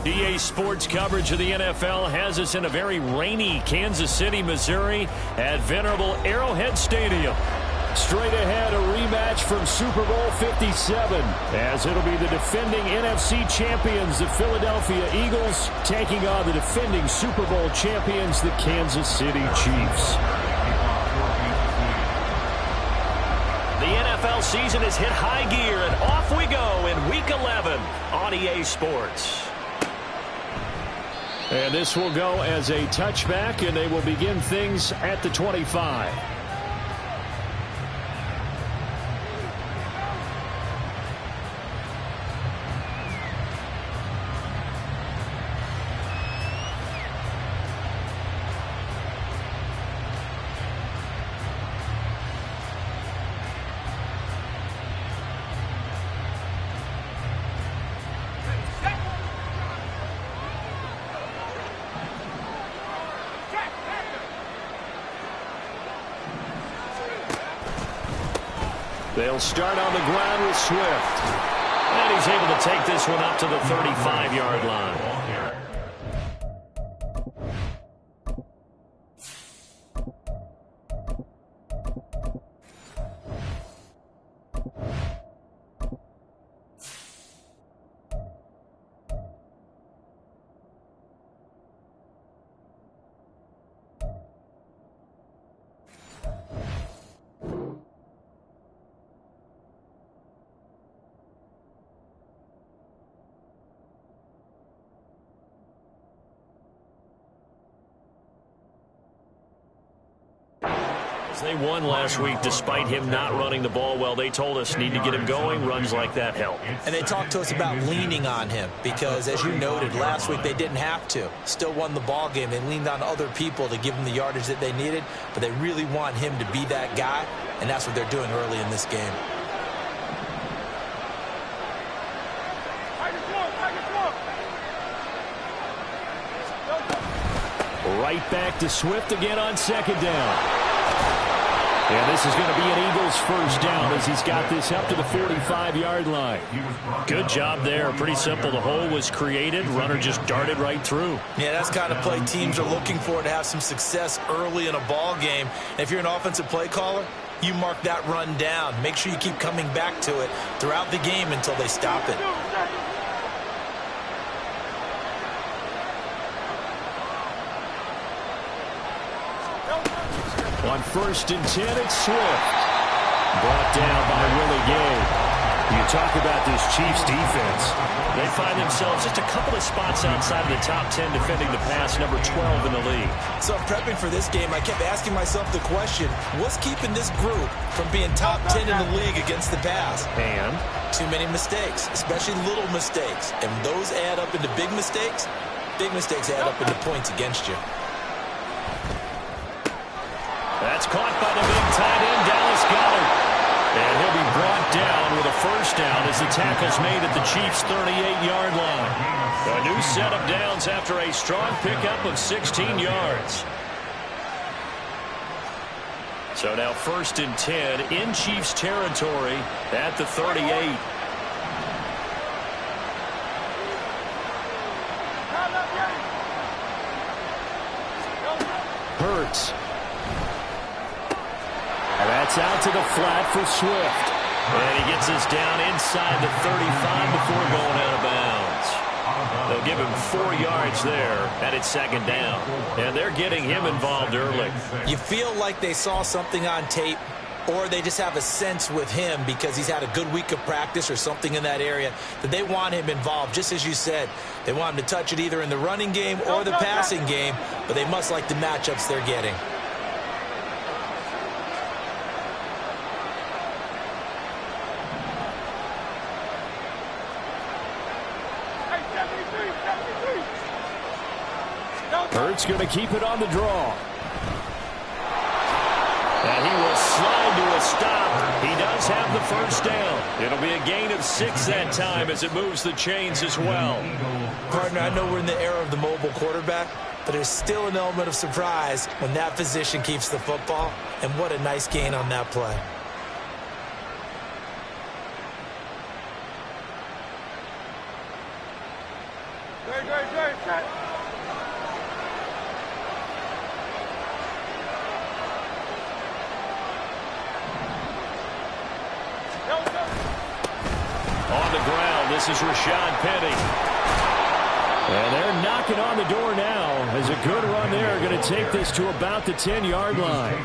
EA Sports coverage of the NFL has us in a very rainy Kansas City, Missouri at venerable Arrowhead Stadium. Straight ahead, a rematch from Super Bowl 57, as it'll be the defending NFC champions, the Philadelphia Eagles, taking on the defending Super Bowl champions, the Kansas City Chiefs. The NFL season has hit high gear, and off we go in Week 11 on EA Sports. And this will go as a touchback, and they will begin things at the 25. They'll start on the ground with Swift. And he's able to take this one up to the 35-yard line. They won last week despite him not running the ball well. They told us need to get him going. Runs like that help. And they talked to us about leaning on him because, as you noted, last week they didn't have to. Still won the ball game. They leaned on other people to give them the yardage that they needed, but they really want him to be that guy, and that's what they're doing early in this game. Right back to Swift again on second down. And this is going to be an Eagles first down as he's got this up to the 45-yard line. Good job there. Pretty simple. The hole was created. Runner just darted right through. Yeah, that's the kind of play teams are looking for to have some success early in a ball game. And if you're an offensive play caller, you mark that run down. Make sure you keep coming back to it throughout the game until they stop it. On 1st and 10, it's Swift. Brought down by Willie Gay. You talk about this Chiefs defense. They find themselves just a couple of spots outside of the top 10 defending the pass, number 12 in the league. So prepping for this game, I kept asking myself the question, what's keeping this group from being top 10 in the league against the pass? And? Too many mistakes, especially little mistakes. And those add up into big mistakes. Big mistakes add up into points against you. That's caught by the big tight end, Dallas Goedert. And he'll be brought down with a first down as the tackle's made at the Chiefs' 38-yard line. A new set of downs after a strong pickup of 16 yards. So now 1st and 10 in Chiefs territory at the 38. Hurts. And that's out to the flat for Swift. And he gets us down inside the 35 before going out of bounds. They'll give him 4 yards there, and it's second down. And they're getting him involved early. You feel like they saw something on tape, or they just have a sense with him because he's had a good week of practice or something in that area that they want him involved. Just as you said, they want him to touch it either in the running game or the passing game, but they must like the matchups they're getting. Hurts going to keep it on the draw. And he will slide to a stop. He does have the first down. It'll be a gain of 6 that time as it moves the chains as well. Partner, I know we're in the era of the mobile quarterback, but there's still an element of surprise when that position keeps the football. And what a nice gain on that play. Great. This is Rashad Penny. And they're knocking on the door now as a good run there. Going to take this to about the 10-yard line.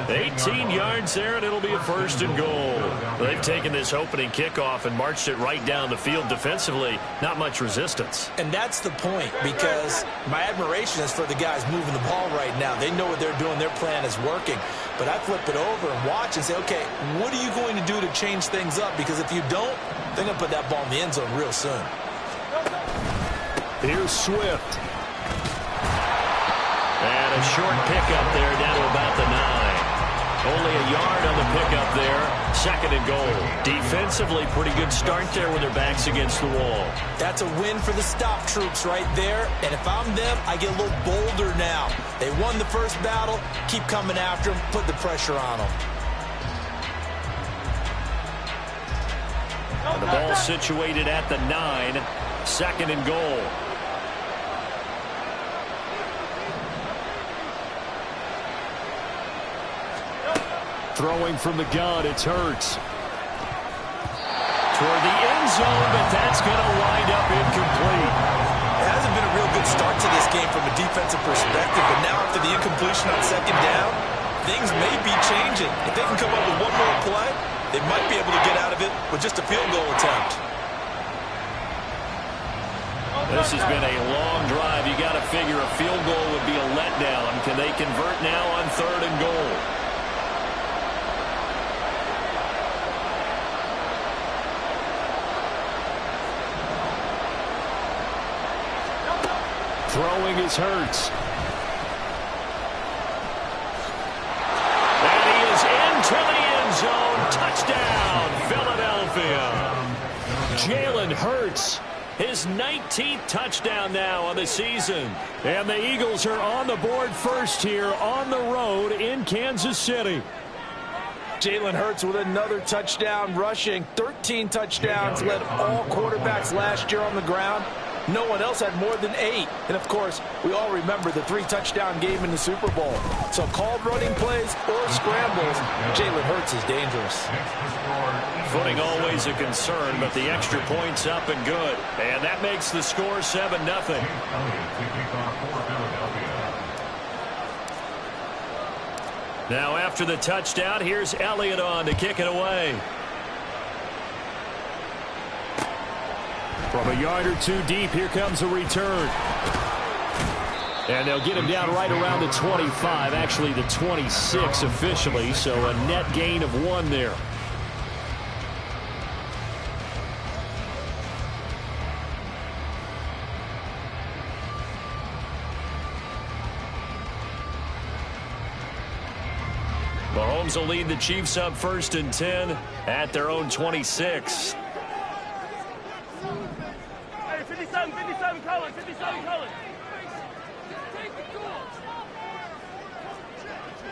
18 yards there, and it'll be a 1st and goal. They've taken this opening kickoff and marched it right down the field defensively. Not much resistance. And that's the point, because my admiration is for the guys moving the ball right now. They know what they're doing. Their plan is working. But I flip it over and watch and say, okay, what are you going to do to change things up? Because if you don't, they're going to put that ball in the end zone real soon. Here's Swift. And a short pickup there down to about the 9. Only a yard on the pickup there. 2nd and goal. Defensively, pretty good start there when their back's against the wall. That's a win for the stop troops right there. And if I'm them, I get a little bolder now. They won the first battle. Keep coming after them. Put the pressure on them. And the ball situated at the 9. 2nd and goal. Throwing from the gun, it's Hurts. Toward the end zone, but that's going to wind up incomplete. It hasn't been a real good start to this game from a defensive perspective, but now after the incompletion on 2nd down, things may be changing. If they can come up with one more play, they might be able to get out of it with just a field goal attempt. This has been a long drive. You got to figure a field goal would be a letdown. Can they convert now on 3rd and goal? Throwing is Hurts. And he is into the end zone. Touchdown, Philadelphia. Jalen Hurts, his 19th touchdown now on the season. And the Eagles are on the board first here on the road in Kansas City. Jalen Hurts with another touchdown rushing. 13 touchdowns, led all quarterbacks last year on the ground. No one else had more than 8. And, of course, we all remember the 3-touchdown game in the Super Bowl. So called running plays or scrambles, Jalen Hurts is dangerous. Footing always a concern, but the extra point's up and good. And that makes the score 7-0. Now after the touchdown, here's Elliott on to kick it away. From a yard or two deep, here comes a return. And they'll get him down right around the 25, actually the 26 officially, so a net gain of 1 there. Mahomes will lead the Chiefs up 1st and 10 at their own 26. 57 Collins, 57 Collins.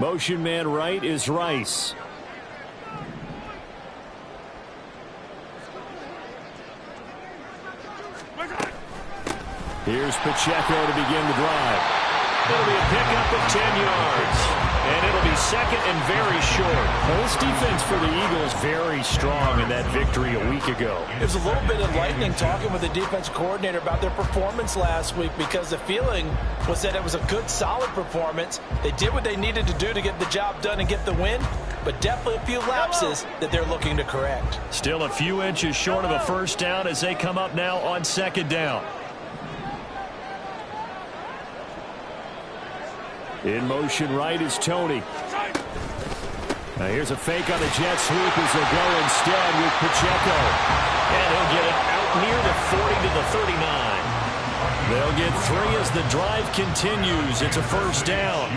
Motion man right is Rice. Here's Pacheco to begin the drive. It'll be a pickup of 10 yards. And it'll be 2nd and very short. Well, this defense for the Eagles very strong in that victory a week ago. It was a little bit enlightening talking with the defense coordinator about their performance last week, because the feeling was that it was a good, solid performance. They did what they needed to do to get the job done and get the win, but definitely a few lapses that they're looking to correct. Still a few inches short of a 1st down as they come up now on 2nd down. In motion right is Tony. Now here's a fake on the jet sweep as they'll go instead with Pacheco. And he'll get it out near the 40 to the 39. They'll get 3 as the drive continues. It's a 1st down.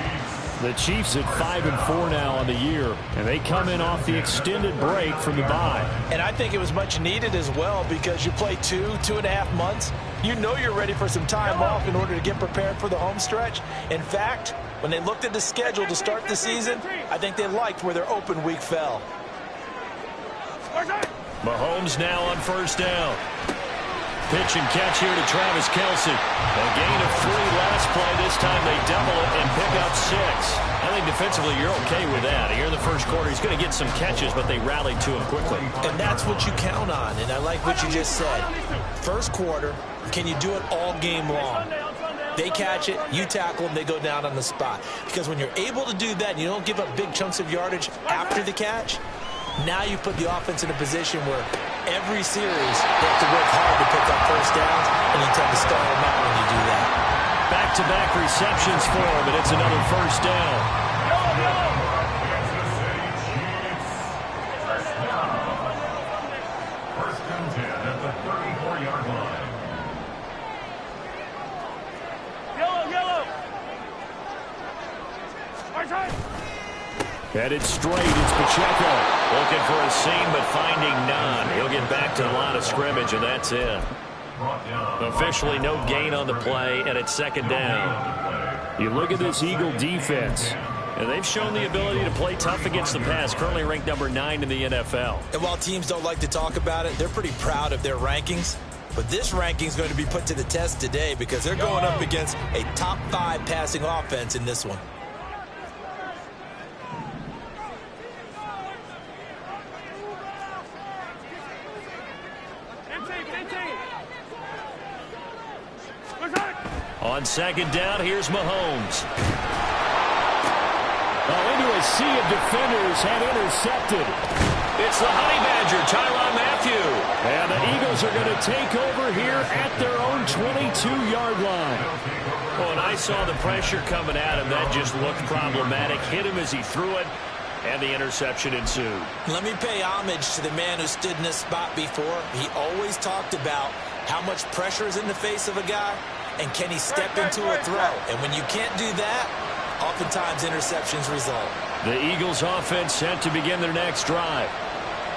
The Chiefs at 5-4 now on the year, and they come in off the extended break from the bye. And I think it was much needed as well, because you play 2.5 months. You know you're ready for some time off in order to get prepared for the home stretch. In fact, when they looked at the schedule to start the season, I think they liked where their open week fell. Mahomes now on 1st down. Pitch and catch here to Travis Kelce. A gain of 3 last play. This this time they double it and pick up 6. I think defensively you're okay with that. Here in the first quarter, he's going to get some catches, but they rallied to him quickly. And that's what you count on, and I like what you just said. First quarter, can you do it all game long? They catch it, you tackle them, they go down on the spot. Because when you're able to do that and you don't give up big chunks of yardage after the catch, now you put the offense in a position where every series they have to work hard to pick up first downs, and you tend to stall them out when you do that. Back-to-back receptions for him, and it's another first down. First and 10 at the 34-yard line. Yellow. Right side. Headed straight, it's Pacheco. Looking for a seam, but finding none. He'll get back to the line of scrimmage, and that's it. Officially no gain on the play, and it's second down. You look at this Eagle defense, and they've shown the ability to play tough against the pass, currently ranked number 9 in the NFL. And while teams don't like to talk about it, they're pretty proud of their rankings. But this ranking is going to be put to the test today because they're going up against a top 5 passing offense in this one. On second down, here's Mahomes. Into a sea of defenders and intercepted. It's the Honey Badger, Tyrann Mathieu. And the Eagles are going to take over here at their own 22-yard line. Well, when I saw the pressure coming at him, that just looked problematic. Hit him as he threw it, and the interception ensued. Let me pay homage to the man who stood in this spot before. He always talked about how much pressure is in the face of a guy, and can he step into a throw? And when you can't do that, oftentimes interceptions result. The Eagles offense set to begin their next drive.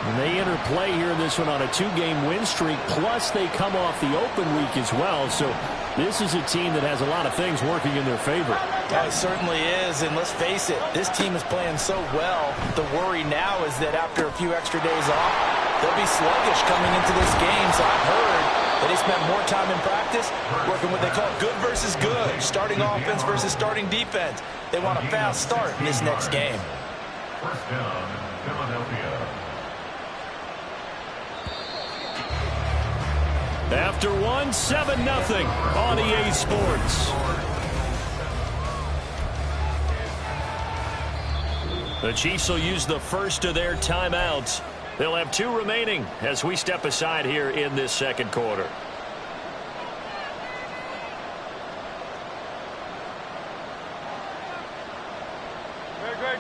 And they enter play here in this one on a 2-game win streak, plus they come off the open week as well. So this is a team that has a lot of things working in their favor. It certainly is, and let's face it, this team is playing so well. The worry now is that after a few extra days off, they'll be sluggish coming into this game. So I've heard that they spend more time in practice working what they call good versus good, starting offense versus starting defense. They want a fast start in this next game. First down, Philadelphia. After 7-0 on EA Sports. The Chiefs will use the first of their timeouts. They'll have 2 remaining as we step aside here in this second quarter.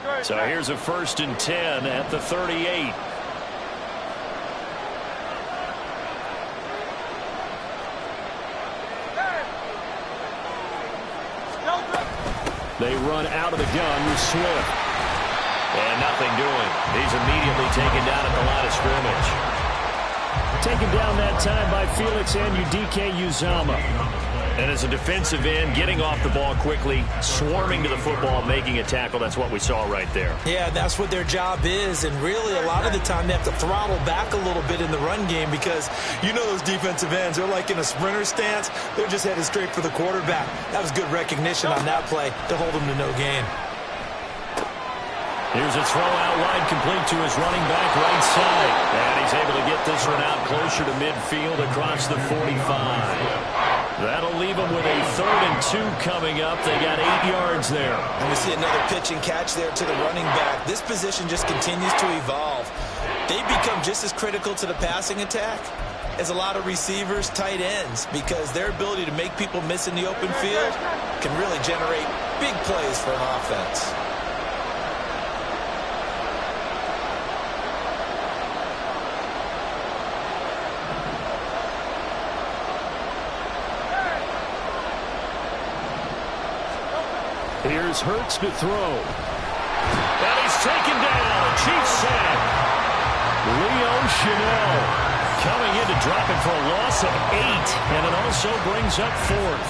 Great. So here's a 1st and 10 at the 38. They run out of the gun with Swift. And nothing doing. He's immediately taken down at the line of scrimmage. Taken down that time by Felix Anudike-Uzomah. And as a defensive end, getting off the ball quickly, swarming to the football, making a tackle. That's what we saw right there. Yeah, that's what their job is. And really, a lot of the time, they have to throttle back a little bit in the run game because you know those defensive ends, they're like in a sprinter stance. They're just headed straight for the quarterback. That was good recognition on that play to hold them to no gain. Here's a throw out wide, complete to his running back right side. And he's able to get this one out closer to midfield across the 45. That'll leave them with a 3rd and 2 coming up. They got 8 yards there. And we see another pitch and catch there to the running back. This position just continues to evolve. They become just as critical to the passing attack as a lot of receivers, tight ends, because their ability to make people miss in the open field can really generate big plays for an offense. Here's Hurts to throw. And he's taken down. Chiefs sack. Leo Chenal coming in to drop it for a loss of 8. And it also brings up 4th.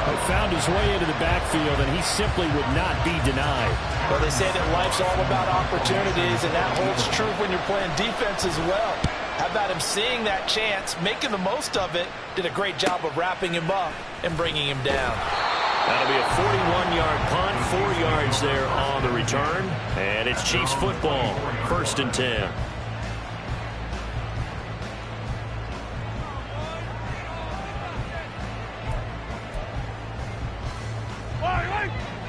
He found his way into the backfield, and he simply would not be denied. Well, they say that life's all about opportunities, and that holds true when you're playing defense as well. How about him seeing that chance, making the most of it, did a great job of wrapping him up and bringing him down. That'll be a 20-yard punt, 4 yards there on the return. And it's Chiefs football, 1st and 10.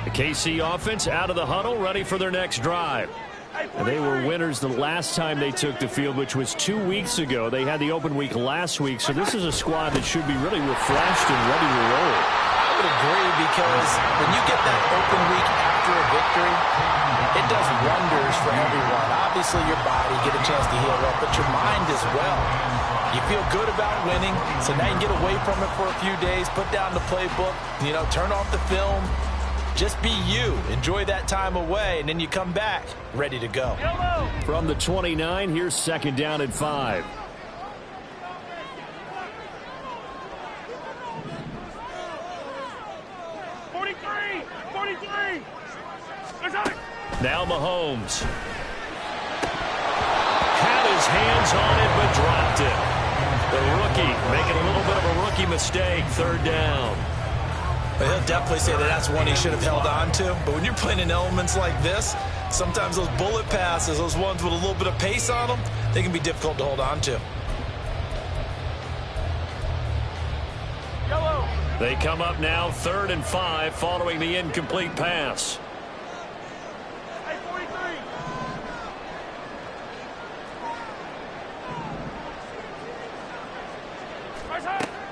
The KC offense out of the huddle, ready for their next drive. And they were winners the last time they took the field, which was 2 weeks ago. They had the open week last week, so this is a squad that should be really refreshed and ready to roll. I would agree, because when you get that open week after a victory, it does wonders for everyone. Obviously, your body, get a chance to heal up, but your mind as well. You feel good about winning, so now you can get away from it for a few days, put down the playbook, turn off the film. Just be you. Enjoy that time away, and then you come back ready to go. From the 29, here's 2nd down and 5. Now Mahomes. Had his hands on it, but dropped it. The rookie making a little bit of a rookie mistake, 3rd down. But he'll definitely say that that's one he should have held on to. But when you're playing in elements like this, sometimes those bullet passes, those ones with a little bit of pace on them, they can be difficult to hold on to. Yellow. They come up now 3rd and 5 following the incomplete pass. Hey, 43.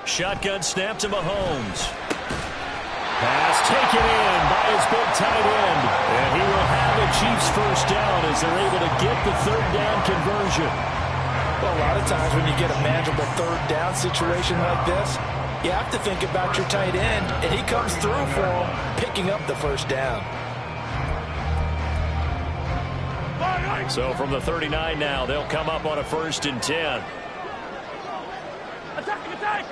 Shotgun snap to Mahomes. Pass taken in by his big tight end. And he will have a Chiefs 1st down as they're able to get the 3rd down conversion. Well, a lot of times when you get a manageable 3rd down situation like this, you have to think about your tight end, and he comes through for him, picking up the 1st down. So from the 39 now, they'll come up on a 1st and 10. Attack, attack.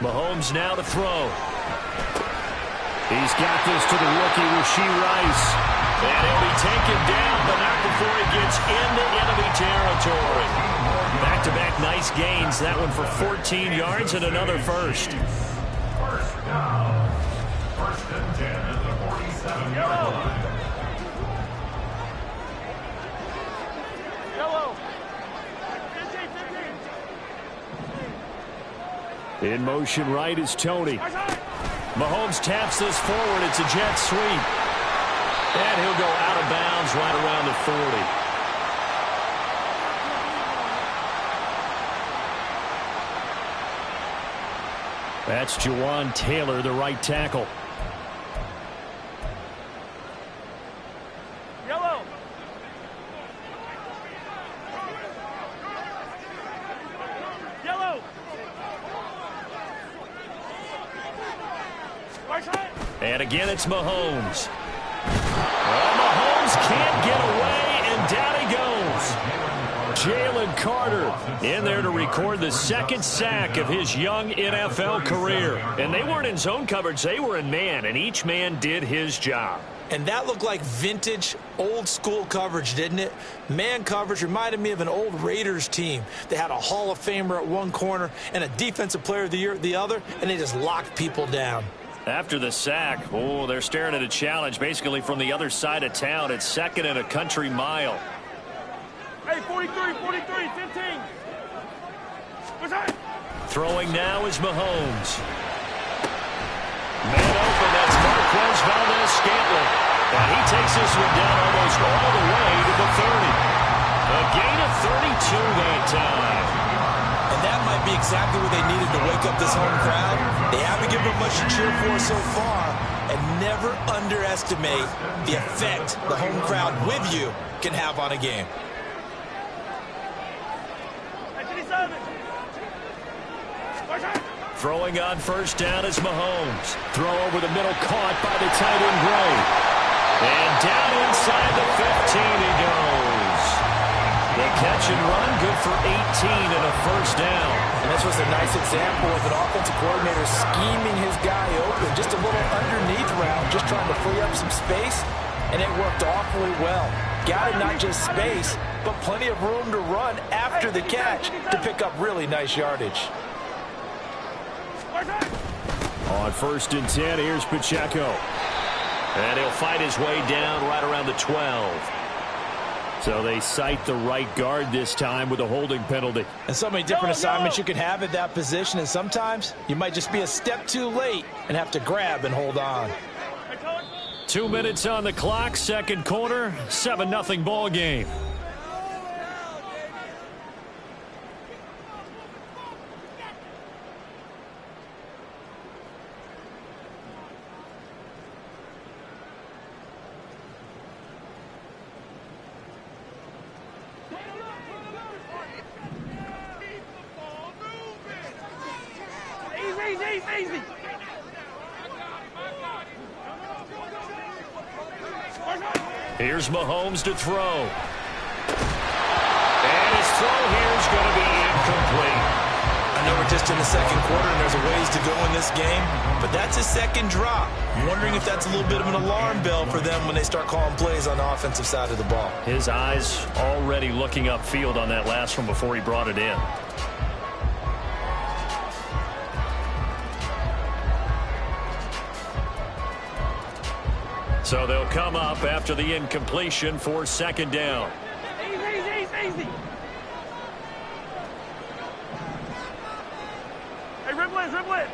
Mahomes now to throw. He's got this to the rookie, Rashee Rice. And he'll be taken down, but not before he gets into enemy territory. Back-to-back nice gains. That one for 14 yards and another 1st. 1st down. 1st and 10 at the 47-yard line. Yellow. 15. In motion right is Tony. Mahomes taps this forward. It's a jet sweep. And he'll go out of bounds right around the 40. That's Jawan Taylor, the right tackle. Yellow. Yellow. And again, it's Mahomes. Well, Mahomes can't get away, and down he goes. Jalen Carter in there to record the 2nd sack of his young NFL career. And they weren't in zone coverage, they were in man, and each man did his job. And that looked like vintage, old-school coverage, didn't it? Man coverage reminded me of an old Raiders team. They had a Hall of Famer at one corner and a Defensive Player of the Year at the other, and they just locked people down. After the sack, oh, they're staring at a challenge basically from the other side of town. It's 2nd and a country mile. Hey, 43, 15. What's that? Throwing now is Mahomes. Man open, that's Marquez Valdes-Scantling. And he takes this one down almost all the way to the 30. A gain of 32 that time. And that might be exactly what they needed to wake up this home crowd. They haven't given them much to cheer for so far. And never underestimate the effect the home crowd with you can have on a game. Throwing on 1st down is Mahomes. Throw over the middle, caught by the tight end Gray. And down inside the 15 he goes. The catch and run, good for 18 and a 1st down. And this was a nice example of an offensive coordinator scheming his guy open. Just a little underneath route, just trying to free up some space, and it worked awfully well. Got it, not just space, but plenty of room to run after the catch to pick up really nice yardage. On 1st and 10, here's Pacheco. And he'll fight his way down right around the 12. So they cite the right guard this time with a holding penalty. And so many different assignments you can have at that position, and sometimes you might just be a step too late and have to grab and hold on. 2 minutes on the clock, second quarter, 7-0 ball game. Easy. Here's Mahomes to throw. And his throw here is going to be incomplete. I know we're just in the second quarter and there's a ways to go in this game, but that's his second drop. I'm wondering if that's a little bit of an alarm bell for them when they start calling plays on the offensive side of the ball. His eyes already looking upfield on that last one before he brought it in. So they'll come up after the incompletion for second down. Easy. Hey, dribble it.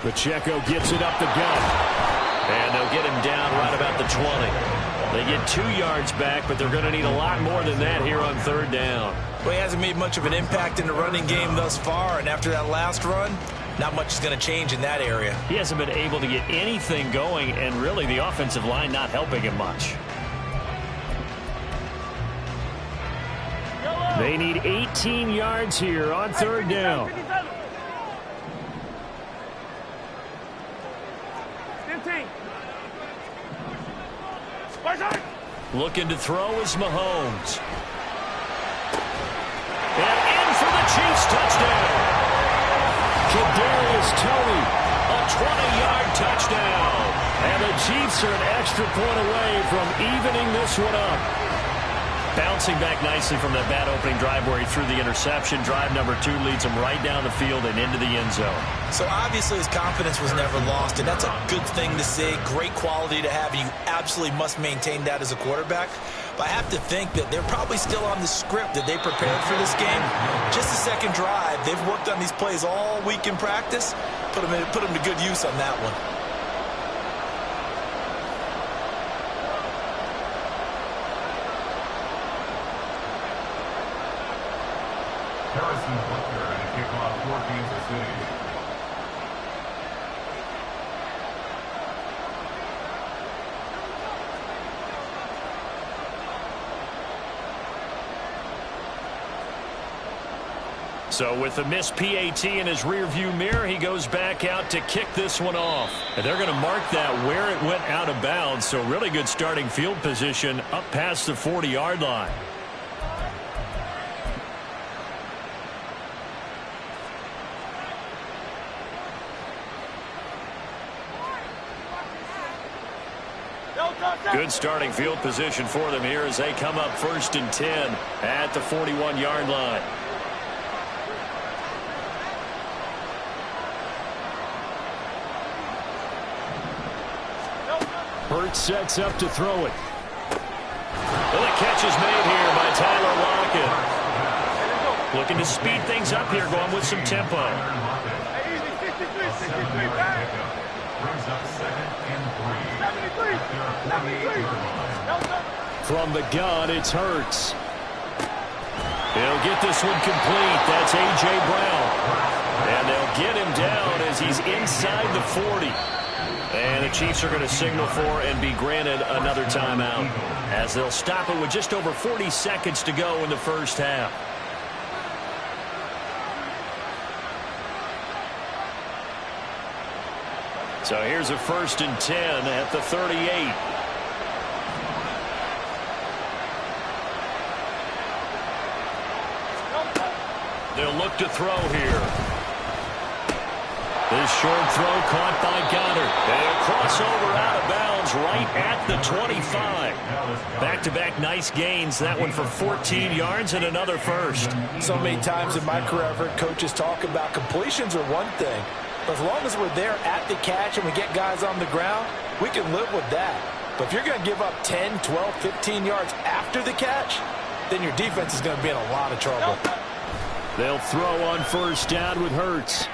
Pacheco gets it up the gut. And they'll get him down right about the 20. They get 2 yards back, but they're going to need a lot more than that here on third down. Well, he hasn't made much of an impact in the running game thus far, and after that last run, not much is going to change in that area. He hasn't been able to get anything going, and really the offensive line not helping him much. They need 18 yards here on third down. 15. Looking to throw is Mahomes. And in for the Chiefs touchdown. Kadarius Toney, a 20-yard touchdown. And the Chiefs are an extra point away from evening this one up. Bouncing back nicely from that bad opening drive where he threw the interception. Drive number 2 leads him right down the field and into the end zone. So obviously his confidence was never lost, and that's a good thing to see. Great quality to have, and you absolutely must maintain that as a quarterback. But I have to think that they're probably still on the script that they prepared for this game. Just the second drive. They've worked on these plays all week in practice. Put them to good use on that one. Harrison Butker and a kickoff for Kansas City. So with the missed PAT in his rearview mirror, he goes back out to kick this one off. And they're going to mark that where it went out of bounds. So really good starting field position up past the 40-yard line. Good starting field position for them here as they come up 1st and 10 at the 41-yard line. Hurts sets up to throw it. Well, the catch is made here by Tyler Lockett. Looking to speed things up here, going with some tempo. Brings up 2nd and 3. From the gun, it's Hurts. He'll get this one complete. That's A.J. Brown. And they'll get him down as he's inside the 40. And the Chiefs are going to signal for and be granted another timeout as they'll stop it with just over 40 seconds to go in the first half. So here's a 1st and 10 at the 38. They'll look to throw here. This short throw caught by Goddard. And a crossover out of bounds right at the 25. Back-to-back nice gains. That one for 14 yards and another first. So many times in my career I've heard coaches talk about completions are one thing. But as long as we're there at the catch and we get guys on the ground, we can live with that. But if you're going to give up 10, 12, 15 yards after the catch, then your defense is going to be in a lot of trouble. They'll throw on first down with Hurts.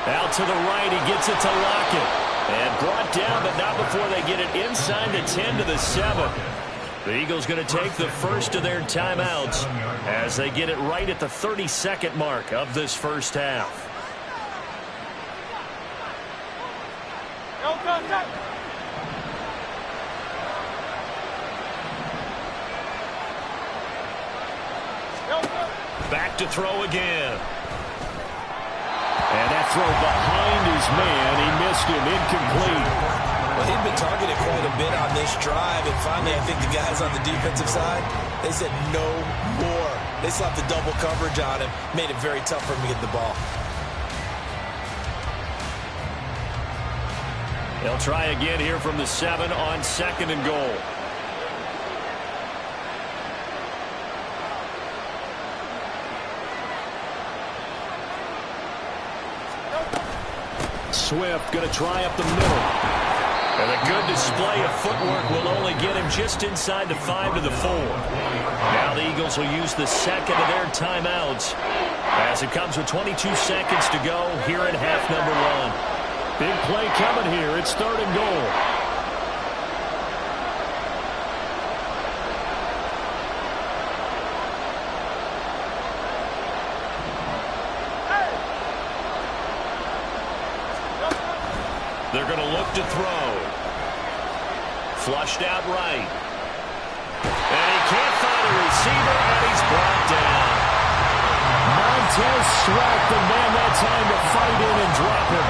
Out to the right, he gets it to Lockett. And brought down, but not before they get it inside the 10 to the 7. The Eagles going to take the first of their timeouts as they get it right at the 32nd mark of this first half. Back to throw again. And that throw behind his man. He missed him. Incomplete. Well, he'd been targeted quite a bit on this drive, and finally I think the guys on the defensive side, they said no more. They slapped the double coverage on him, made it very tough for him to get the ball. They'll try again here from the 7 on 2nd and goal. Swift going to try up the middle. And a good display of footwork will only get him just inside the 5 to the 4. Now the Eagles will use the second of their timeouts as it comes with 22 seconds to go here in half number 1. Big play coming here. It's 3rd and goal. They're going to look to throw. Flushed out right. And he can't find a receiver, and he's brought down. Montez Sweat, the man that time to fight in and drop him.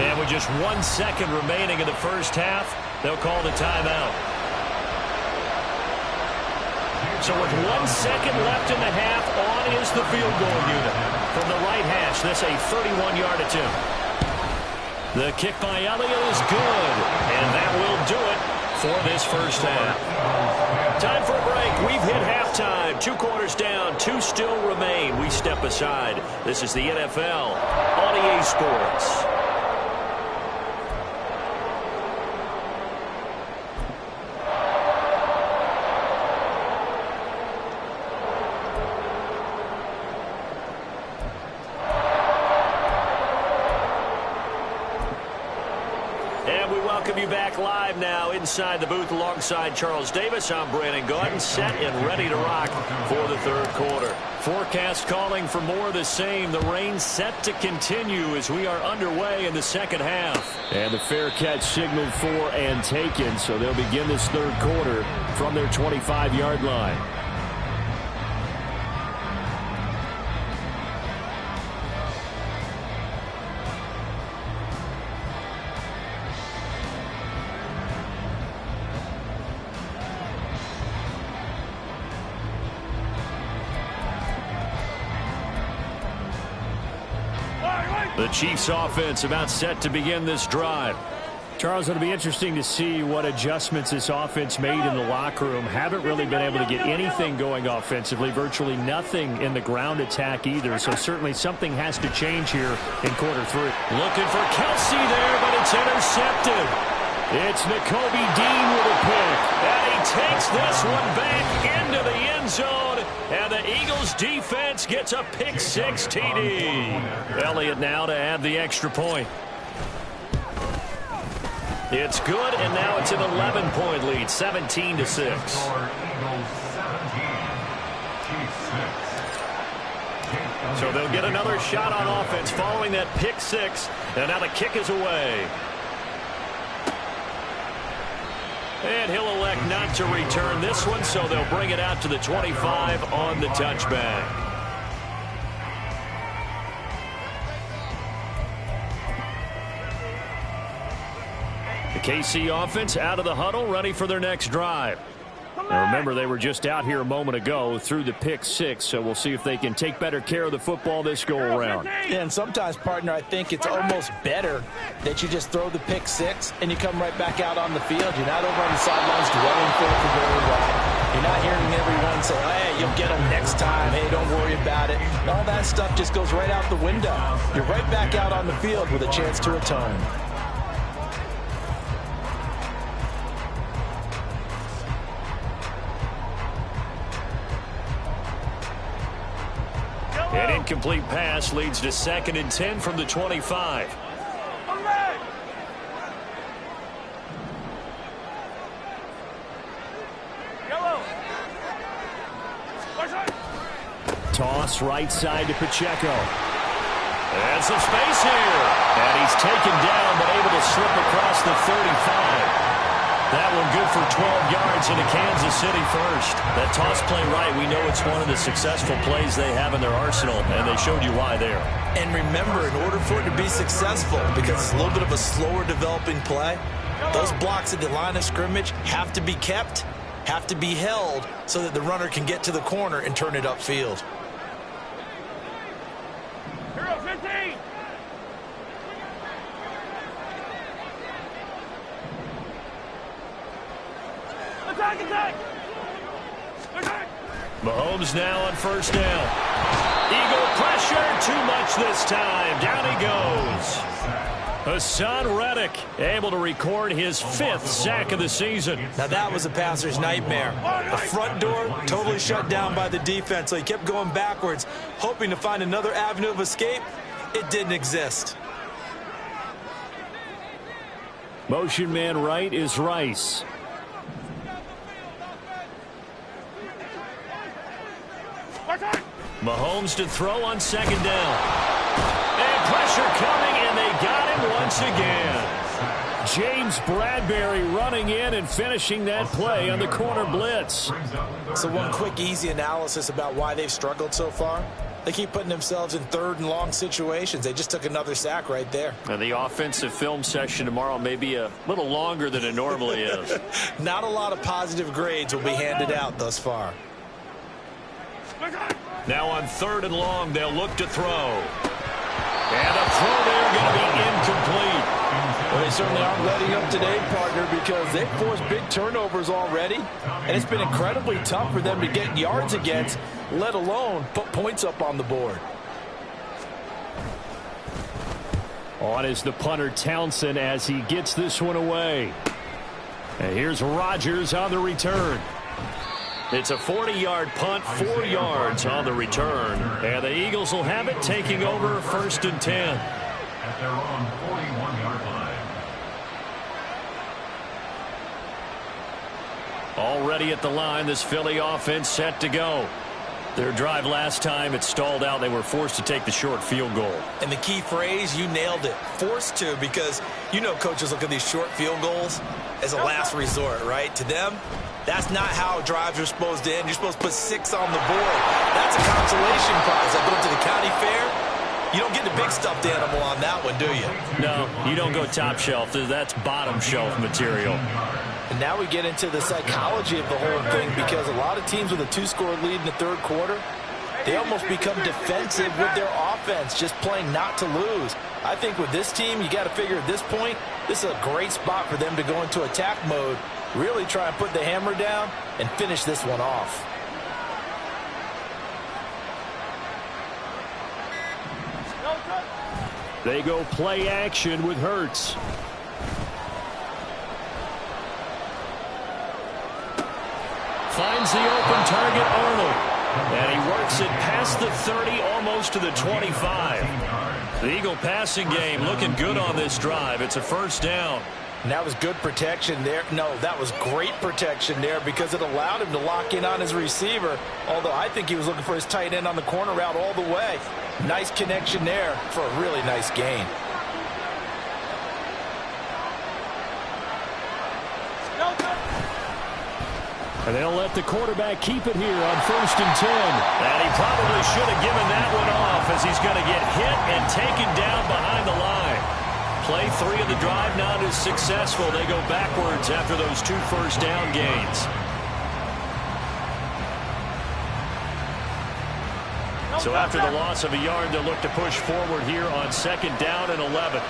And with just 1 second remaining in the first half, they'll call the timeout. So with 1 second left in the half, on is the field goal unit. From the right hash, this a 31-yard attempt. The kick by Elliott is good, and that will do it for this first half. Time for a break. We've hit halftime. 2 quarters down, 2 still remain. We step aside. This is the NFL on EA Sports. You back live now inside the booth alongside Charles Davis. I'm Brandon Gaudin, set and ready to rock for the 3rd quarter. Forecast calling for more of the same. The rain set to continue as we are underway in the 2nd half. And the fair catch signaled for and taken, so they'll begin this 3rd quarter from their 25-yard line. The Chiefs offense about set to begin this drive. Charles, it'll be interesting to see what adjustments this offense made in the locker room. Haven't really been able to get anything going offensively, virtually nothing in the ground attack either. So certainly something has to change here in quarter 3. Looking for Kelsey there, but it's intercepted. It's Nakobe Dean with a pick. And he takes this one back into the end zone. And the Eagles defense gets a pick-6 TD. Elliott now to add the extra point. It's good, and now it's an 11-point lead, 17-6. So they'll get another shot on offense following that pick-6. And now the kick is away. And he'll elect not to return this one, so they'll bring it out to the 25 on the touchback. The KC offense out of the huddle, ready for their next drive. Now remember, they were just out here a moment ago through the pick 6, so we'll see if they can take better care of the football this go-around. Yeah, and sometimes, partner, I think it's almost better that you just throw the pick 6 and you come right back out on the field. You're not over on the sidelines dwelling for it for very long. You're not hearing everyone say, hey, you'll get them next time. Hey, don't worry about it. All that stuff just goes right out the window. You're right back out on the field with a chance to atone. An incomplete pass leads to 2nd and 10 from the 25. Toss right side to Pacheco. And some space here. And he's taken down but able to slip across the 35. That one good for 12 yards into Kansas City first. That toss play right, we know it's one of the successful plays they have in their arsenal, and they showed you why there. And remember, in order for it to be successful, because it's a little bit of a slower developing play, those blocks at the line of scrimmage have to be kept, have to be held, so that the runner can get to the corner and turn it upfield. Hero 15. Attack, attack! Attack! Mahomes now on 1st down. Eagle pressure, too much this time. Down he goes. Hassan Reddick able to record his 5th sack of the season. Now that was a passer's nightmare. The front door totally shut down by the defense, so he kept going backwards, hoping to find another avenue of escape. It didn't exist. Motion man right is Rice. Mahomes to throw on 2nd down. And pressure coming, and they got him once again. James Bradbury running in and finishing that play on the corner blitz. So one quick, easy analysis about why they've struggled so far. They keep putting themselves in 3rd and long situations. They just took another sack right there. And the offensive film session tomorrow may be a little longer than it normally is. Not a lot of positive grades will be handed out thus far. Now on 3rd and long, they'll look to throw. And a throw there going to be incomplete. Well, they certainly aren't letting up today, partner, because they've forced big turnovers already. And it's been incredibly tough for them to get yards against, let alone put points up on the board. On is the punter Townsend as he gets this one away. And here's Rodgers on the return. It's a 40-yard punt, 4 yards on the return. And the Eagles will have it, taking over 1st and 10. At their own 41-yard line. Already at the line, this Philly offense set to go. Their drive last time, it stalled out. They were forced to take the short field goal. And the key phrase, you nailed it, forced to, because you know coaches look at these short field goals as a last resort, right? To them, that's not how drives are supposed to end. You're supposed to put 6 on the board. That's a consolation prize. I go to the county fair. You don't get the big stuffed animal on that one, do you? No, you don't go top shelf. That's bottom shelf material. And now we get into the psychology of the whole thing, because a lot of teams with a 2-score lead in the 3rd quarter, they almost become defensive with their offense, just playing not to lose. I think with this team, you got to figure at this point, this is a great spot for them to go into attack mode, really try and put the hammer down and finish this one off. They go play action with Hurts. Finds the open target, Arnold. And he works it past the 30, almost to the 25. The Eagle passing game looking good on this drive. It's a 1st down. And that was good protection there. No, that was great protection there, because it allowed him to lock in on his receiver, although I think he was looking for his tight end on the corner route all the way. Nice connection there for a really nice gain. And they'll let the quarterback keep it here on 1st and 10. And he probably should have given that one off, as he's going to get hit and taken down behind the line. Play 3 of the drive not as successful. They go backwards after those 2 first down gains. So after the loss of a yard, they'll look to push forward here on 2nd down and 11.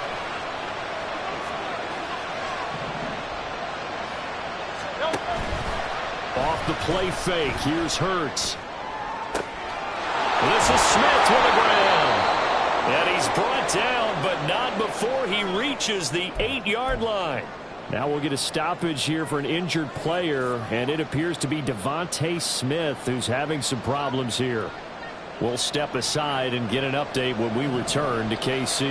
Off the play fake. Here's Hurts. This is Smith to the ground. And he's brought down, but not before he reaches the 8-yard line. Now we'll get a stoppage here for an injured player, and it appears to be Devontae Smith who's having some problems here. We'll step aside and get an update when we return to KC.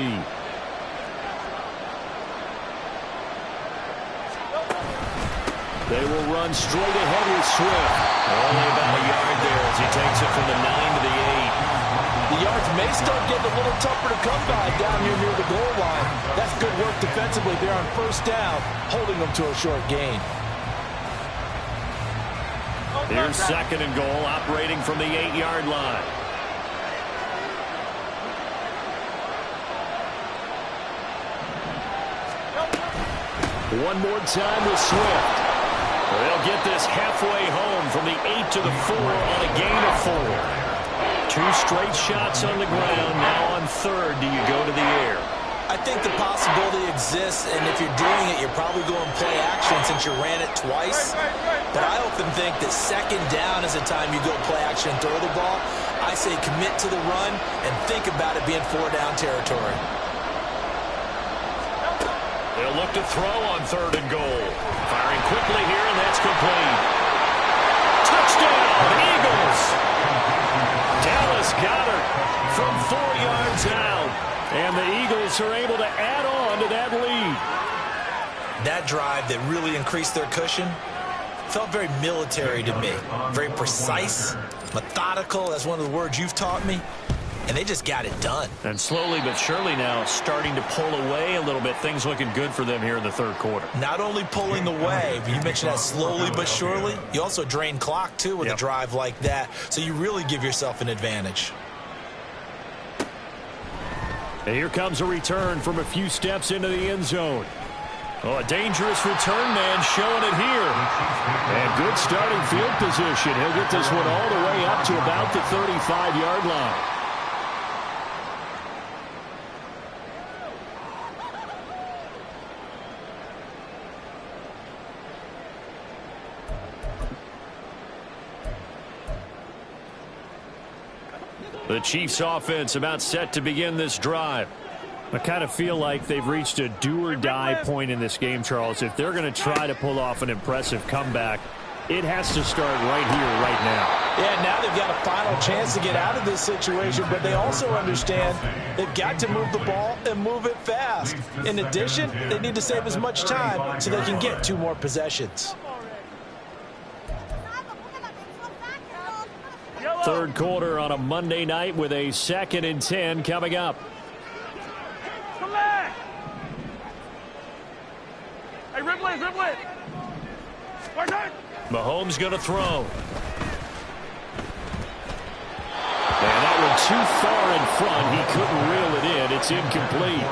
They will run straight ahead with Swift. Only about a yard there as he takes it from the 9 to the 8. The yards may start getting a little tougher to come by down here near the goal line. That's good work defensively there on 1st down, holding them to a short gain. Here's 2nd and goal, operating from the 8-yard line. One more time with Swift. They'll get this halfway home from the 8 to the 4 on a gain of 4. 2 straight shots on the ground. Now on 3rd, do you go to the air? I think the possibility exists, and if you're doing it, you're probably going play action since you ran it twice. But I often think that 2nd down is the time you go play action and throw the ball. I say commit to the run and think about it being 4-down territory. They'll look to throw on 3rd and goal. Firing quickly here, and that's complete. Touchdown, Eagles! Dallas Goedert from 4 yards out. And the Eagles are able to add on to that lead. That drive that really increased their cushion felt very military to me. Very precise, methodical. That's one of the words you've taught me. And they just got it done. And slowly but surely now starting to pull away a little bit. Things looking good for them here in the 3rd quarter. Not only pulling away, but you mentioned that slowly but surely. You also drain clock, too, with a drive like that. So you really give yourself an advantage. And here comes a return from a few steps into the end zone. Oh, a dangerous return man showing it here. And good starting field position. He'll get this one all the way up to about the 35-yard line. The Chiefs offense about set to begin this drive. I kind of feel like they've reached a do-or-die point in this game, Charles. If they're going to try to pull off an impressive comeback, it has to start right here, right now. Yeah, now they've got a final chance to get out of this situation, but they also understand they've got to move the ball and move it fast. In addition, they need to save as much time so they can get 2 more possessions. 3rd quarter on a Monday night with a 2nd and 10 coming up. Come back! Hey, ribble it, ribble it! Mahomes going to throw. And that one too far in front. He couldn't reel it in. It's incomplete.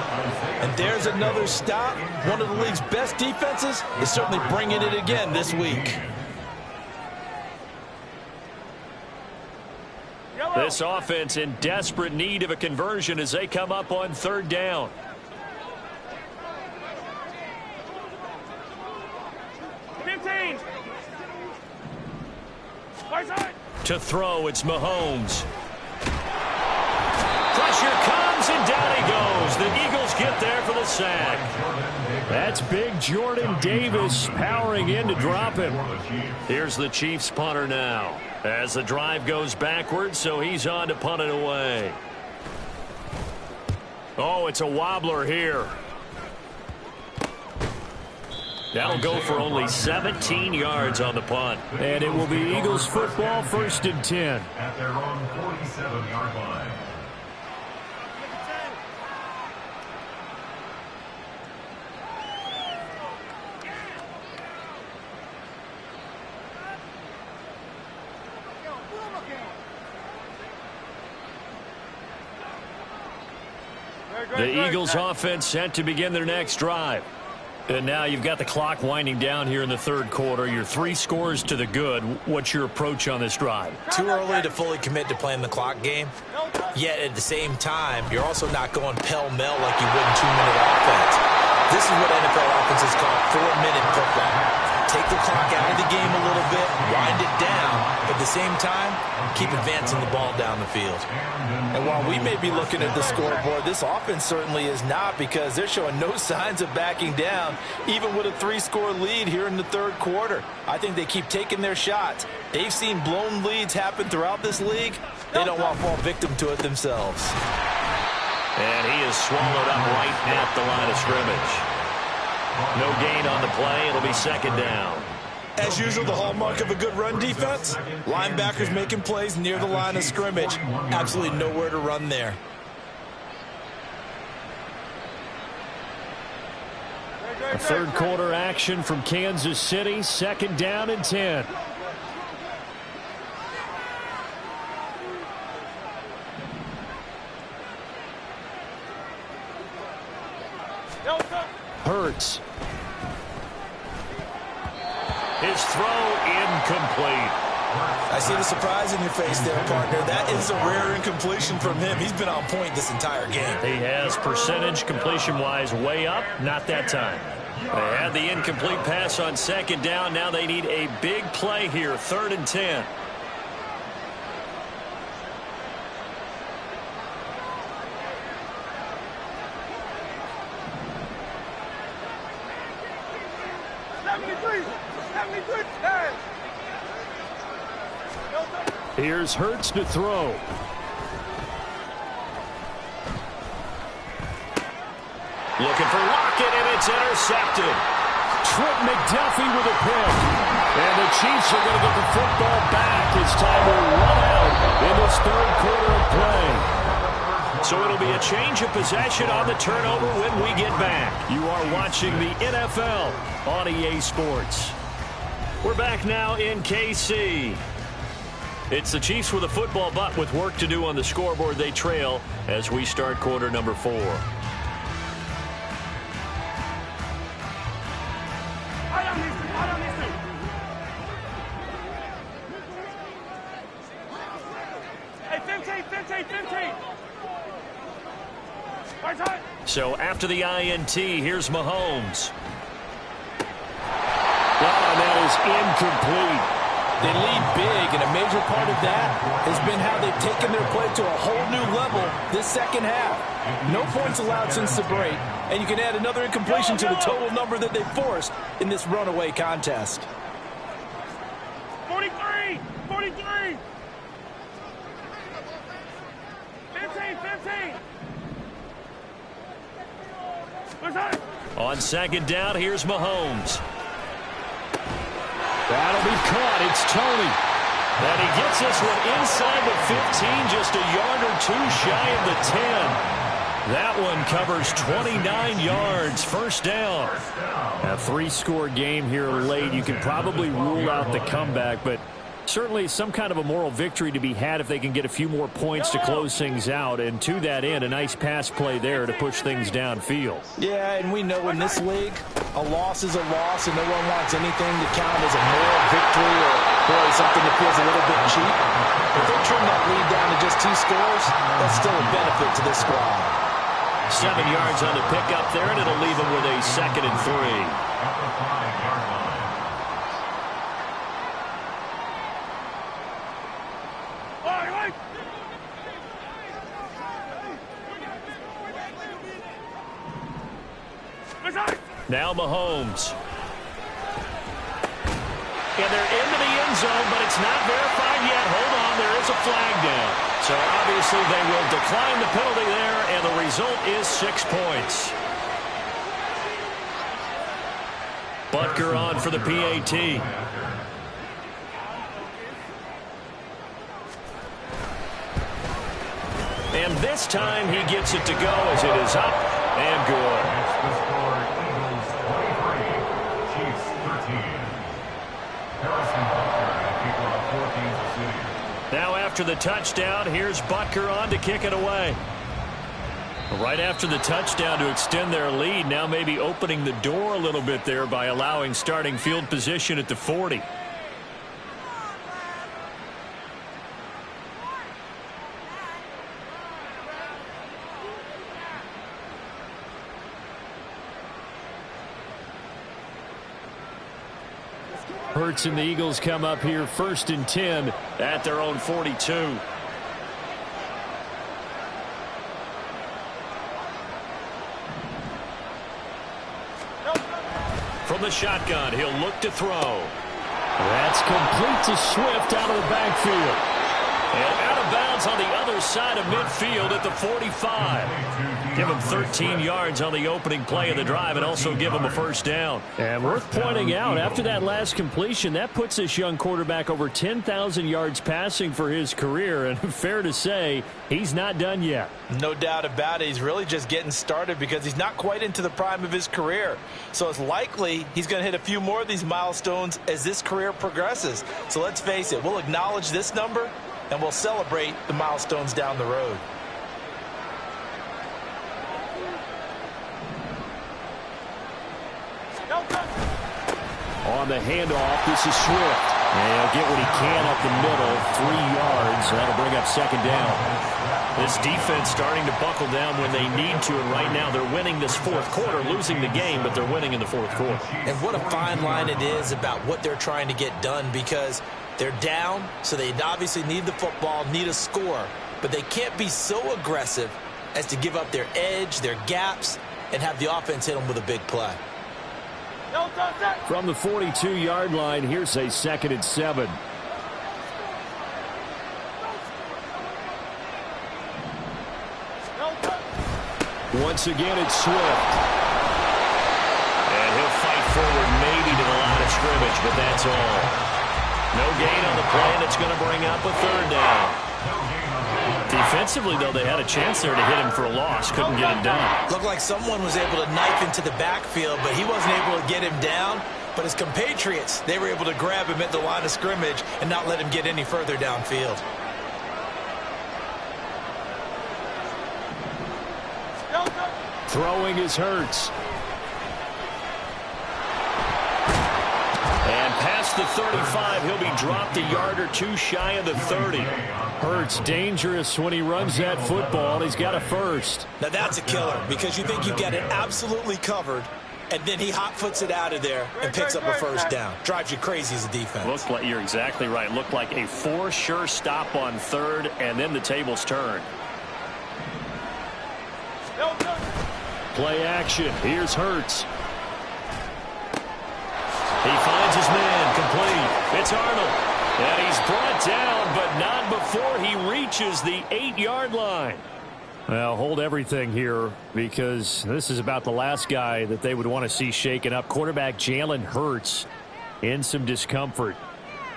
And there's another stop. One of the league's best defenses is certainly bringing it again this week. This offense in desperate need of a conversion as they come up on 3rd down. To throw, it's Mahomes. Pressure comes, and down he goes. The Eagles get there for the sack. That's big Jordan Davis powering in to drop him. Here's the Chiefs punter now as the drive goes backwards, so he's on to punt it away. Oh, it's a wobbler here. That'll go for only 17 yards on the punt. And it will be Eagles football, 1st and 10. At their own 47-yard line. The Eagles offense set to begin their next drive. And now you've got the clock winding down here in the 3rd quarter. You're 3 scores to the good. What's your approach on this drive? Too early to fully commit to playing the clock game. Yet at the same time, you're also not going pell-mell like you would in 2-minute offense. This is what NFL offenses call 4-minute football. Take the clock out of the game a little bit, wind it down, but at the same time, keep advancing the ball down the field. And while we may be looking at the scoreboard, this offense certainly is not, because they're showing no signs of backing down, even with a 3-score lead here in the third quarter. I think they keep taking their shots. They've seen blown leads happen throughout this league. They don't want to fall victim to it themselves. And he is swallowed up right at the line of scrimmage. No gain on the play. It'll be second down. As usual, the hallmark of a good run defense, linebackers making plays near the line of scrimmage. Absolutely nowhere to run there. A third quarter action from Kansas City. Second down and 10. Hurts. His throw incomplete. I see the surprise in your face there, partner. That is a rare incompletion from him. He's been on point this entire game. He has percentage completion-wise way up. Not that time. They had the incomplete pass on second down. Now they need a big play here. 3rd and 10. Here's Hurts to throw. Looking for Lockett, and it's intercepted. Trent McDuffie with a pick. And the Chiefs are going to get the football back. It's time to run out in this third quarter of play. So it'll be a change of possession on the turnover when we get back. You are watching the NFL on EA Sports. We're back now in KC. It's the Chiefs with a football, but with work to do on the scoreboard. They trail as we start quarter number 4. So after the INT, here's Mahomes. And that is incomplete. They lead big, and a major part of that has been how they've taken their play to a whole new level this second half. No points allowed since the break, and you can add another incompletion to the total number that they forced in this runaway contest. 43! 43! 15! On second down, here's Mahomes. That'll be caught. It's Tony. And he gets this one inside the 15, just a yard or two shy of the 10. That one covers 29 yards. First down. A 3-score game here late. You can probably rule out the comeback, but certainly some kind of a moral victory to be had if they can get a few more points to close things out. And to that end, a nice pass play there to push things downfield. Yeah, and we know in this league, a loss is a loss, and no one wants anything to count as a moral victory or boy, something that feels a little bit cheap. If they trim that lead down to just 2 scores, that's still a benefit to this squad. 7 yards on the pickup there, and it'll leave them with a 2nd and 3. Now Mahomes. And they're into the end zone, but it's not verified yet. Hold on, there is a flag down. So obviously they will decline the penalty there, and the result is 6 points. Butker on for the PAT. And this time he gets it to go as it is up and good. Now after the touchdown, here's Butker on to kick it away. Right after the touchdown to extend their lead, now maybe opening the door a little bit there by allowing starting field position at the 40. Hurts and the Eagles come up here 1st and 10 at their own 42. From the shotgun, he'll look to throw. That's complete to Swift out of the backfield. And out of bounds on the other side of midfield at the 45. Give him 13 yards on the opening play of the drive and also give him a first down. And worth pointing out, after that last completion, that puts this young quarterback over 10,000 yards passing for his career. And fair to say, he's not done yet. No doubt about it. He's really just getting started because he's not quite into the prime of his career. So it's likely he's going to hit a few more of these milestones as this career progresses. So let's face it, we'll acknowledge this number and we'll celebrate the milestones down the road. On the handoff, this is Swift. And he'll get what he can up the middle, 3 yards. That'll bring up 2nd down. This defense starting to buckle down when they need to, and right now they're winning this 4th quarter, losing the game, but they're winning in the 4th quarter. And what a fine line it is about what they're trying to get done, because they're down, so they obviously need the football, need a score, but they can't be so aggressive as to give up their edge, their gaps, and have the offense hit them with a big play. From the 42-yard line, here's a 2nd and 7. Once again, it's Swift. And he'll fight forward maybe to the line of scrimmage, but that's all. No gain on the play, and it's going to bring up a 3rd down. Defensively, though, they had a chance there to hit him for a loss. Couldn't get it done. Looked like someone was able to knife into the backfield, but he wasn't able to get him down. But his compatriots, they were able to grab him at the line of scrimmage and not let him get any further downfield. Throwing is Hurts. And past the 35, he'll be dropped a yard or two shy of the 30. Hurts dangerous when he runs that football. He's got a first. Now that's a killer, because you think you've got it absolutely covered, and then he hot-foots it out of there and picks up a first down. Drives you crazy as a defense. Looked like, you're exactly right. Looked like a for-sure stop on 3rd, and then the tables turned. Play action. Here's Hurts. He finds his man, complete. It's Arnold. And he's brought down, but not before he reaches the 8-yard line. Well, hold everything here, because this is about the last guy that they would want to see shaken up. Quarterback Jalen Hurts in some discomfort.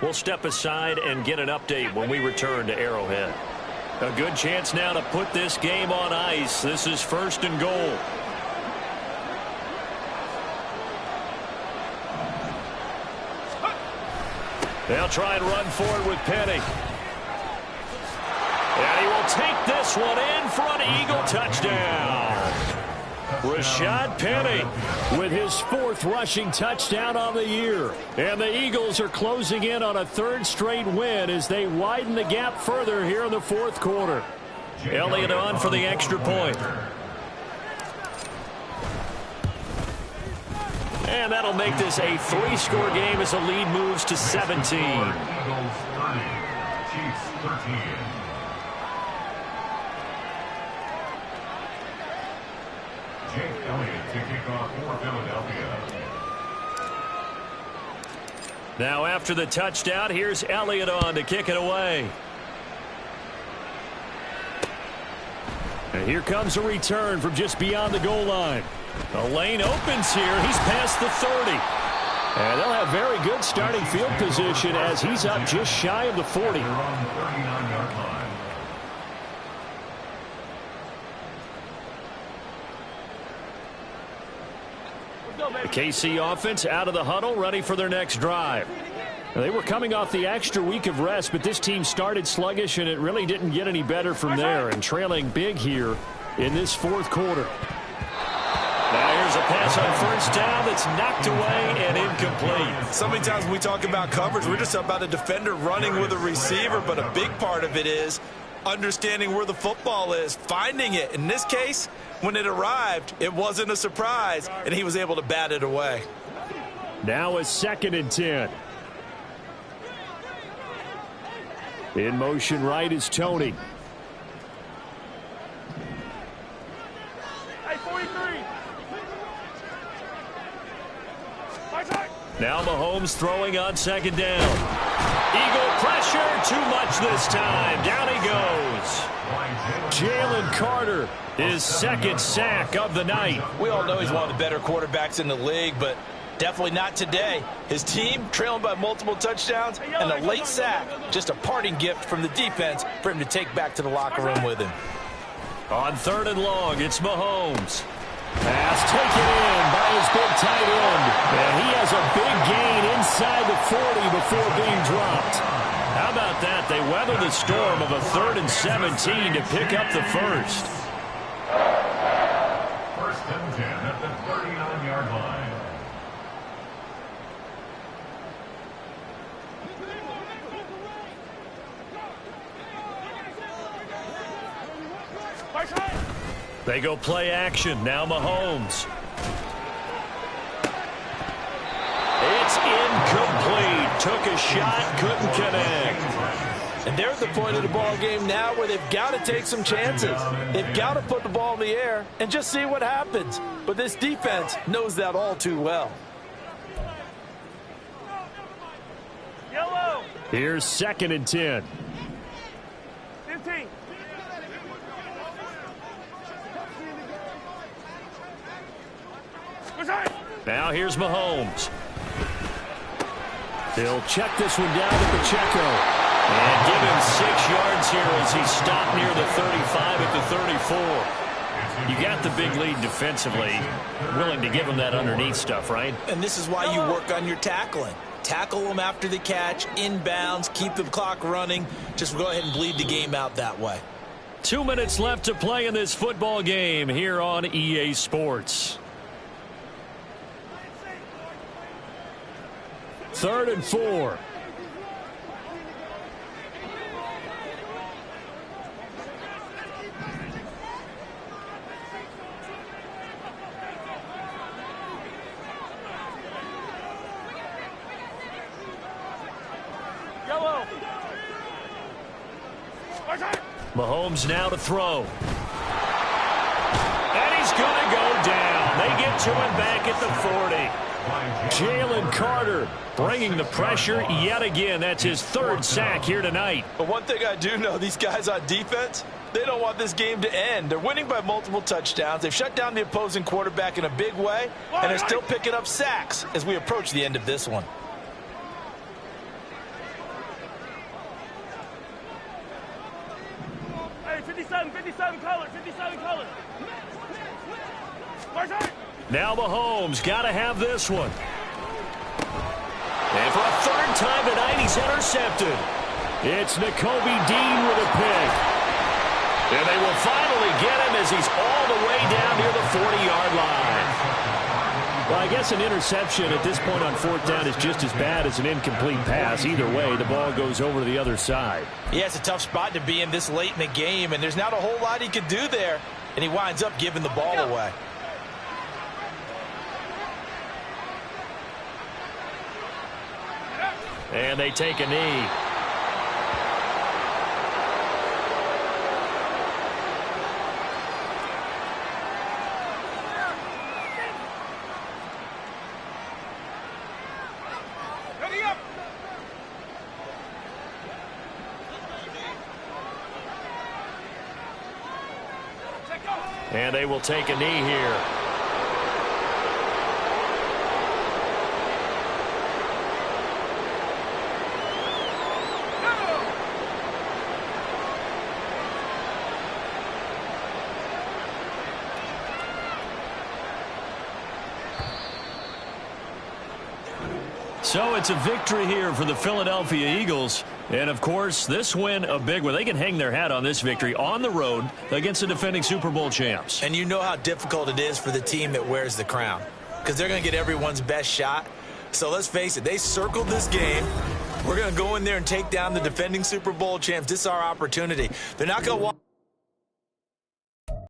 We'll step aside and get an update when we return to Arrowhead. A good chance now to put this game on ice. This is 1st and goal. They'll try and run forward with Penny. And he will take this one in for an Eagle touchdown. Rashad Penny with his 4th rushing touchdown on the year. And the Eagles are closing in on a 3rd straight win as they widen the gap further here in the 4th quarter. Elliott on for the extra point. And that'll make this a 3-score game as the lead moves to 17. Eagles 30, Chiefs 13. Jake Elliott to kick off for Philadelphia. Now after the touchdown, here's Elliott on to kick it away. And here comes a return from just beyond the goal line. The lane opens here. He's past the 30. And they'll have very good starting field position as he's up just shy of the 40. They're on the 39-yard line. The KC offense out of the huddle, ready for their next drive. They were coming off the extra week of rest, but this team started sluggish, and it really didn't get any better from there, and trailing big here in this 4th quarter. Now here's a pass on 1st down that's knocked away and incomplete. So many times when we talk about coverage, we're just about a defender running with a receiver, but a big part of it is understanding where the football is, finding it. In this case, when it arrived, it wasn't a surprise, and he was able to bat it away. Now a 2nd and 10. In motion right is Tony. Hey, 43. Now Mahomes throwing on 2nd down. Eagle pressure, too much this time. Down he goes. Jalen Carter, his 2nd sack of the night. We all know he's one of the better quarterbacks in the league, but definitely not today. His team trailing by multiple touchdowns and a late sack. Just a parting gift from the defense for him to take back to the locker room with him. On 3rd and long, it's Mahomes. Pass taken in by his big tight end. And he has a big gain inside the 40 before being dropped. How about that? They weather the storm of a 3rd and 17 to pick up the first. 1st and 10 at the 39-yard line. They go play action. Now Mahomes. It's incomplete. Took a shot, couldn't connect. And they're at the point of the ball game now where they've got to take some chances. They've got to put the ball in the air and just see what happens. But this defense knows that all too well. Yellow. Here's 2nd and 10. 15. Now here's Mahomes. He'll check this one down to Pacheco. And give him 6 yards here as he stopped near the 35 at the 34. You got the big lead defensively. Willing to give him that underneath stuff, right? And this is why you work on your tackling. Tackle them after the catch, inbounds, keep the clock running. Just go ahead and bleed the game out that way. 2 minutes left to play in this football game here on EA Sports. 3rd and 4. Yellow. Mahomes now to throw. And he's going to go down. They get to him back at the 40. Jalen Carter bringing the pressure yet again. That's his 3rd sack here tonight. But one thing I do know, these guys on defense, they don't want this game to end. They're winning by multiple touchdowns. They've shut down the opposing quarterback in a big way, and they're still picking up sacks as we approach the end of this one. Hey, 57 color, 57 color. Now Mahomes got to have this one. And for a 3rd time tonight, he's intercepted. It's Nakobe Dean with a pick. And they will finally get him as he's all the way down near the 40-yard line. Well, I guess an interception at this point on 4th down is just as bad as an incomplete pass. Either way, the ball goes over to the other side. Yeah, it's a tough spot to be in this late in the game, and there's not a whole lot he could do there, and he winds up giving the ball away. And they take a knee. And they will take a knee here. So it's a victory here for the Philadelphia Eagles. And, of course, this win a big one. They can hang their hat on this victory on the road against the defending Super Bowl champs. And you know how difficult it is for the team that wears the crown, because they're going to get everyone's best shot. So let's face it, they circled this game. We're going to go in there and take down the defending Super Bowl champs. This is our opportunity. They're not going to walk.